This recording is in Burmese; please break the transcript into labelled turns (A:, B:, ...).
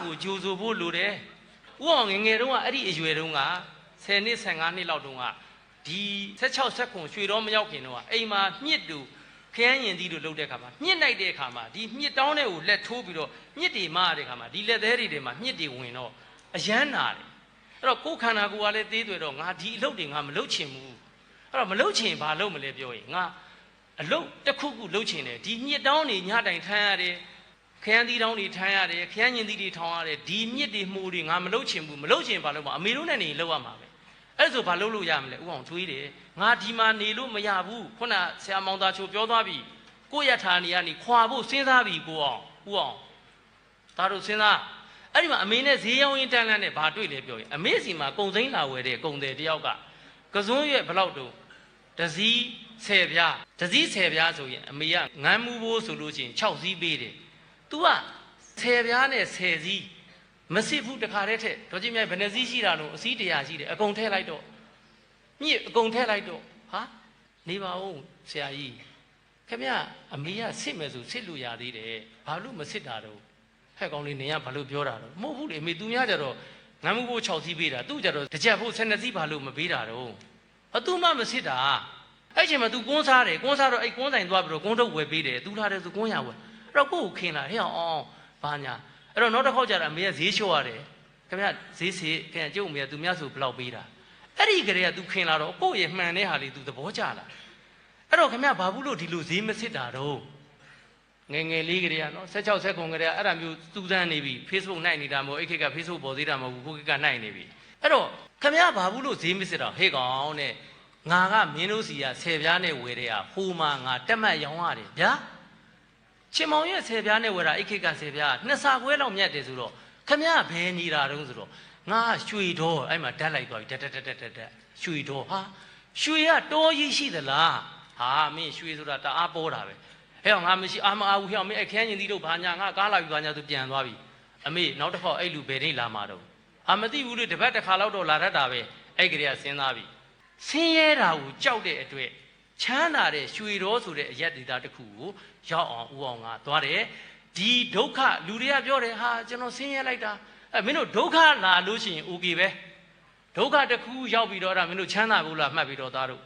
A: ကိုဂျိုးဆိုဖို့လိုတယ်ဥအောင်ငယ်တုန်းကအဲ့ဒီအရွယ်တုန်းက10နှစ်15နှစ်လောက်တုန်းကဒီ16ဆက်ခွန်ရွှေတော်မရောက်ခင်တုန်းကအိမ်မှာမြစ်တူခရမ်းရင်သီးတို့လှုပ်တဲ့ခါမှာမြစ်လိုက်တဲ့ခါမှာဒီမြစ်တောင်းတဲ့ကိုလက်ထိုးပြီးတော့မြစ်တွေမရတဲ့ခါမှာဒီလက်သေးတွေမှာမြစ်တွေဝင်တော့အယမ်းနာတယ်အဲ့တော့ကိုယ်ခန္ဓာကိုယ်ကလည်းသေးသွေတော့ငါဒီအလုပ်တွေငါမလုပ်ချင်ဘူးအဲ့တော့မလုပ်ချင်ဘာလုပ်မလဲပြောရင်ငါအလုပ်တစ်ခုခုလုပ်ချင်တယ်ဒီမြစ်တောင်းတွေညတိုင်ထမ်းရတယ်ခရမ်းသီးတောင်းတွေထမ်းရတယ်ခရမ်းညင်သီးတွေထောင်ရတယ်ဒီမြစ်တွေမှုတွေငါမလုပ်ချင်ဘူးမလုပ်ချင်ဘာလုပ်မှာအမေတို့နဲ့နေလုပ်ရမှာပဲအဲ့ဆိုဘာလုပ်လို့ရမလဲဥအောင်တွေးတယ်ငါဒီမှာနေလို့မရဘူးခုနဆရာမောင်သားချိုပြောသွားပြီကိုရထာနေကနေခွာဖို့စဉ်းစားပြီကိုအောင်ဥအောင်ဒါတို့စဉ်းစားအဲ့ဒီမှာအမေနဲ့ဈေးရောင်းရင်းတန်းလန်းနဲ့ဘာတွေ့လဲပြောရင်အမေစီမှာကုံစိမ့်လာဝယ်တဲ့ကုံတယ်တယောက်ကကစွန်းရွက်ဘလောက်တုံးတစည်း10ပြားတစည်း10ပြားဆိုရင်အမေကငန်းမှုဖို့ဆိုလို့ရှိရင်6စည်းပေးတယ် तू က10ပြားနဲ့10စည်းမစစ်ဘူးတခါတည်းထက်ဒေါ်ကြီးမြိုင်ဘယ်နှစည်းရှိတာလို့အစည်း100ရှိတယ်အကုန်ထည့်လိုက်တော့မြစ်အကုန်ထည့်လိုက်တော့ဟာနေပါဦးဆရာကြီးခင်ဗျအမေကစစ်မယ်ဆိုစစ်လို့ရသေးတယ်ဘာလို့မစစ်တာတော့ဟဲ့ကောင်လေးနေကဘာလို့ပြောတာတော့မဟုတ်ဘူးလေအမေသူများကြတော့ငမ်းမှုဖို့6စီးပေးတာသူကြတော့တစ်ချက်ဖို့12စီးဘာလို့မပေးတာတော့အသူမှမစစ်တာအဲ့ချိန်မှာ तू ကွန်းစားတယ်ကွန်းစားတော့အဲ့ကွန်းဆိုင်သွားပြီးတော့ကွန်းထုတ်ဝယ်ပေးတယ် तू လာတယ်ဆိုကွန်းရဝယ်အဲ့တော့ကိုယ့်ကိုခင်လာဟဲ့အောင်ဘာညာအဲ့တော့နောက်တစ်ခေါက်ကျတော့အမေကဈေးလျှော့ရတယ်ခင်ဗျဈေးစေခင်ဗျကျုပ်အမေကသူများဆိုဘယ်လောက်ပေးတာအဲ့ဒီကလေးက तू ခင်လာတော့ကိုယ့်ရဲ့မှန်တဲ့ဟာလေး तू သဘောကျလာအဲ့တော့ခင်ဗျဘာဘူးလို့ဒီလိုဈေးမစစ်တာတော့ငယ်ငယ်လေးကလေးကနော်16 ဆက်ကုန်ကလေးကအဲ့ဒါမျိုးစူးစမ်းနေပြီ Facebook နိုင်နေတာမဟုတ်အဲ့ခေတ်က Facebook ပေါ်သေးတာမဟုတ်ဘူးကိုခေတ်ကနိုင်နေပြီအဲ့တော့ခင်ဗျဘာဘူးလို့ဈေးမစစ်တာဟေ့ကောင်တဲ့ငါကမင်းတို့စီက10ပြားနဲ့ဝယ်တဲ့ဟာဟိုမှာငါတက်မှတ်ရောင်းရတယ်ဗျာချင်မောင်ရဲ့10ပြားနဲ့ဝယ်တာအဲ့ခေတ်က10ပြားနှစ်စာခွဲလောက်မြတ်တယ်ဆိုတော့ခင်ဗျဘယ်နေတာတုံးဆိုတော့ငါရွှေတော်အဲ့မှာဓာတ်လိုက်သွားပြီဓာတ်ရွှေတော်ဟာရွှေကတော်ကြီးရှိသလားဟာမင်းရွှေဆိုတာတအားပေါ်တာပဲဟဲ့ငါမရှိအာမအားဘူးဟဲ့မင်းအခန်းညင်သီးတို့ဘာညာငါကားလာပြီဘာညာသူပြန်သွားပြီအမေနောက်တစ်ခေါက်အဲ့လူဘယ်နေလာမှာတော့အာမသိဘူးလေတပတ်တစ်ခါလောက်တော့လာတတ်တာပဲအဲ့ကလေးကစဉ်းစားပြီဆင်းရဲတာကိုကြောက်တဲ့အတွက်ချမ်းသာတဲ့ရွှေတော်ဆိုတဲ့အရက်ဒေတာတစ်ခုကိုရောက်အောင်ဦးအောင်ကသွားတယ်ဒီဒုက္ခလူတွေကပြောတယ်ဟာကျွန်တော်ဆင်းရဲလိုက်တာအဲ့မင်းတို့ဒုက္ခလာလို့ရှိရင် okay ပဲဒုက္ခတစ်ခုရောက်ပြီးတော့ဒါမင်းတို့ချမ်းသာဘူးလားမှတ်ပြီးတော့သားတို့